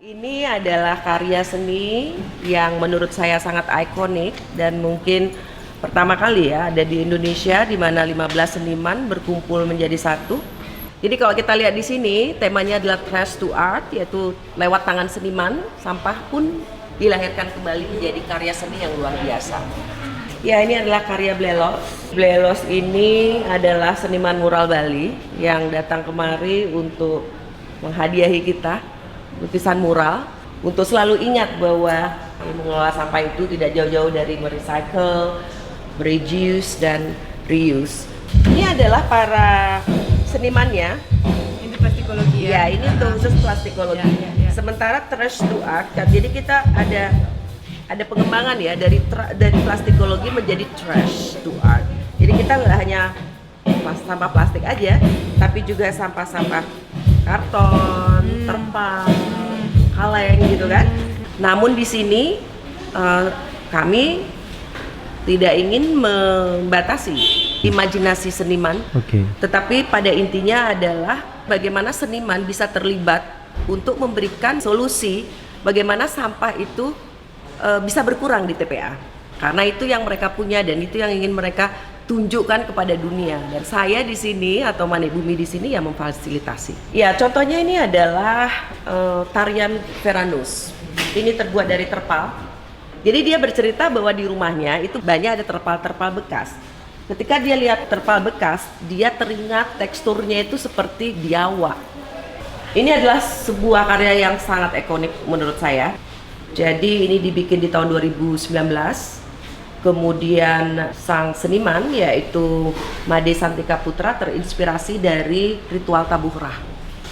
Ini adalah karya seni yang menurut saya sangat ikonik dan mungkin pertama kali ya ada di Indonesia, di mana 15 seniman berkumpul menjadi satu. Jadi kalau kita lihat di sini temanya adalah Trash to Art, yaitu lewat tangan seniman sampah pun dilahirkan kembali menjadi karya seni yang luar biasa. Ya, ini adalah karya Blelos. Blelos ini adalah seniman mural Bali yang datang kemari untuk menghadiahi kita lukisan mural, untuk selalu ingat bahwa mengelola sampah itu tidak jauh-jauh dari merecycle, reduce, dan reuse. Ini adalah para senimannya. Ini plastikologi Ya, ini tuh khusus plastikologi. Ya. Sementara Trash to Art, jadi kita ada pengembangan ya dari plastikologi menjadi Trash to Art. Jadi kita nggak hanya sampah plastik aja, tapi juga sampah-sampah karton, terpal, kaleng gitu kan. Namun di sini kami tidak ingin membatasi imajinasi seniman, tetapi pada intinya adalah bagaimana seniman bisa terlibat untuk memberikan solusi bagaimana sampah itu bisa berkurang di TPA. Karena itu yang mereka punya dan itu yang ingin mereka tunjukkan kepada dunia, dan saya di sini atau Manik Bumi di sini yang memfasilitasi. Ya, contohnya ini adalah tarian Veranus. Ini terbuat dari terpal. Jadi dia bercerita bahwa di rumahnya itu banyak ada terpal-terpal bekas. Ketika dia lihat terpal bekas, dia teringat teksturnya itu seperti biawak. Ini adalah sebuah karya yang sangat ikonik menurut saya. Jadi ini dibikin di tahun 2019. Kemudian sang seniman yaitu Made Santika Putra terinspirasi dari ritual tabuhrah.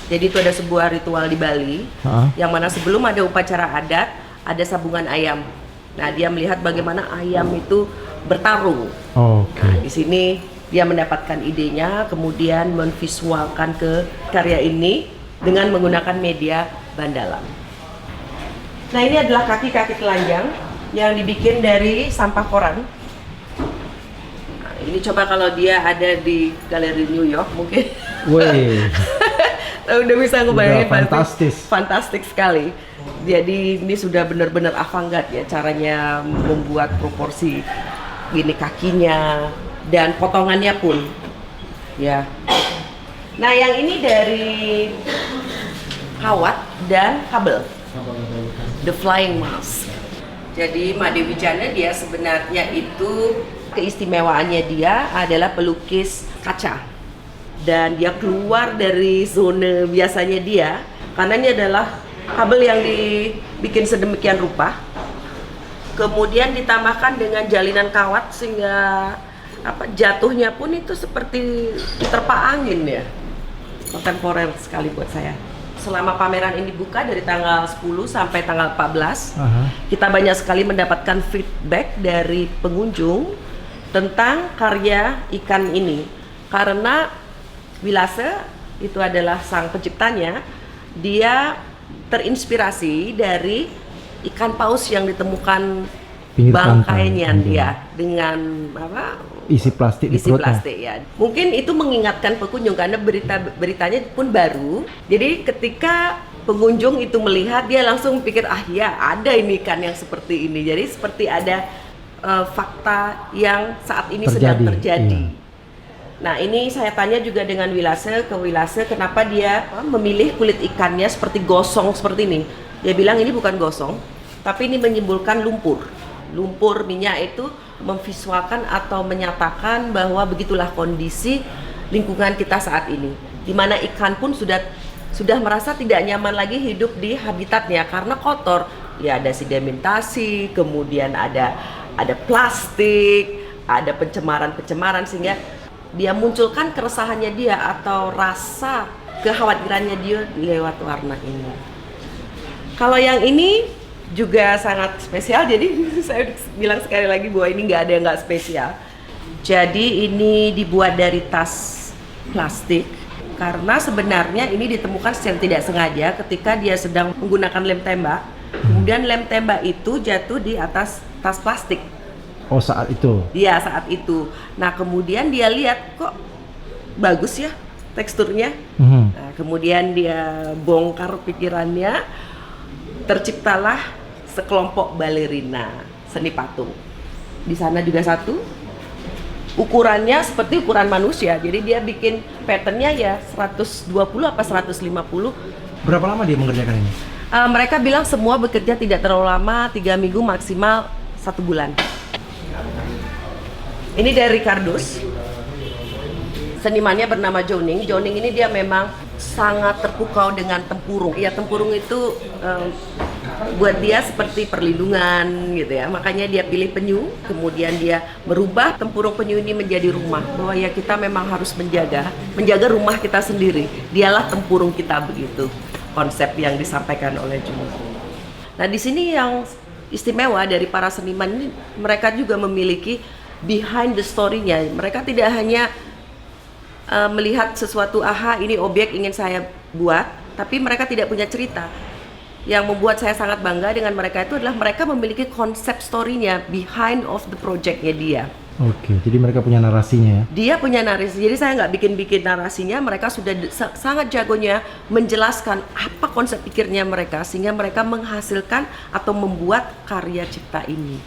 Jadi itu ada sebuah ritual di Bali yang mana sebelum ada upacara adat ada sabungan ayam. Nah, dia melihat bagaimana ayam itu bertarung. Nah, di sini dia mendapatkan idenya, kemudian menvisualkan ke karya ini dengan menggunakan media bandalam. Nah, ini adalah kaki-kaki telanjang yang dibikin dari sampah koran. Nah, ini coba kalau dia ada di galeri New York mungkin. Wih. Udah bisa ngebayangin, fantastis. Fantastik sekali. Jadi ini sudah benar-benar avant-garde ya caranya membuat proporsi gini kakinya dan potongannya pun. Ya. Nah, yang ini dari kawat dan kabel. The Flying Mask. Jadi Made Wijana dia sebenarnya itu keistimewaannya dia adalah pelukis kaca, dan dia keluar dari zona biasanya dia karena ini adalah kabel yang dibikin sedemikian rupa, kemudian ditambahkan dengan jalinan kawat sehingga jatuhnya pun itu seperti diterpa angin ya. Kontemporer sekali buat saya. Selama pameran ini buka dari tanggal 10 sampai tanggal 14, kita banyak sekali mendapatkan feedback dari pengunjung tentang karya ikan ini. Karena Wilase itu adalah sang penciptanya, dia terinspirasi dari ikan paus yang ditemukan bangkainya dia dengan isi plastik ya. Mungkin itu mengingatkan pengunjung karena beritanya pun baru. Jadi ketika pengunjung itu melihat, dia langsung pikir ya ada ini ikan yang seperti ini. Jadi seperti ada fakta yang saat ini sedang terjadi. Iya. Nah, ini saya tanya juga dengan Wilase kenapa dia memilih kulit ikannya seperti gosong seperti ini. Dia bilang ini bukan gosong, tapi ini menyimbolkan lumpur. Lumpur minyak itu memvisualkan atau menyatakan bahwa begitulah kondisi lingkungan kita saat ini, di mana ikan pun sudah merasa tidak nyaman lagi hidup di habitatnya karena kotor. Ya, ada sedimentasi, kemudian ada plastik, ada pencemaran sehingga dia munculkan keresahannya dia atau rasa kekhawatirannya dia lewat warna ini. Kalau yang ini juga sangat spesial, jadi saya bilang sekali lagi bahwa ini nggak ada yang nggak spesial. Jadi ini dibuat dari tas plastik karena sebenarnya ini ditemukan secara tidak sengaja ketika dia sedang menggunakan lem tembak. Kemudian lem tembak itu jatuh di atas tas plastik. Oh, saat itu? Iya, saat itu. Nah, kemudian dia lihat kok bagus ya teksturnya. Nah, kemudian dia bongkar pikirannya, terciptalah sekelompok balerina seni patung. Di sana juga satu, ukurannya seperti ukuran manusia, jadi dia bikin patternnya ya 120 apa 150. Berapa lama dia mengerjakan ini? Mereka bilang semua bekerja tidak terlalu lama, 3 minggu maksimal 1 bulan. Ini dari Ricardos. Senimannya bernama Joning. Joning ini dia memang sangat terpukau dengan tempurung. Ya tempurung itu buat dia seperti perlindungan gitu ya. Makanya dia pilih penyu, kemudian dia merubah tempurung penyu ini menjadi rumah. Bahwa ya kita memang harus menjaga rumah kita sendiri. Dialah tempurung kita begitu. Konsep yang disampaikan oleh Joning. Nah di sini yang istimewa dari para seniman ini, mereka juga memiliki behind the story-nya. Mereka tidak hanya melihat sesuatu, aha ini objek ingin saya buat, tapi mereka tidak punya cerita. Yang membuat saya sangat bangga dengan mereka itu adalah mereka memiliki konsep story-nya behind of the project-nya dia. Oke, jadi mereka punya narasinya ya? Dia punya narasi, jadi saya nggak bikin-bikin narasinya, mereka sudah sangat jagonya menjelaskan apa konsep pikirnya mereka, sehingga mereka menghasilkan atau membuat karya cipta ini.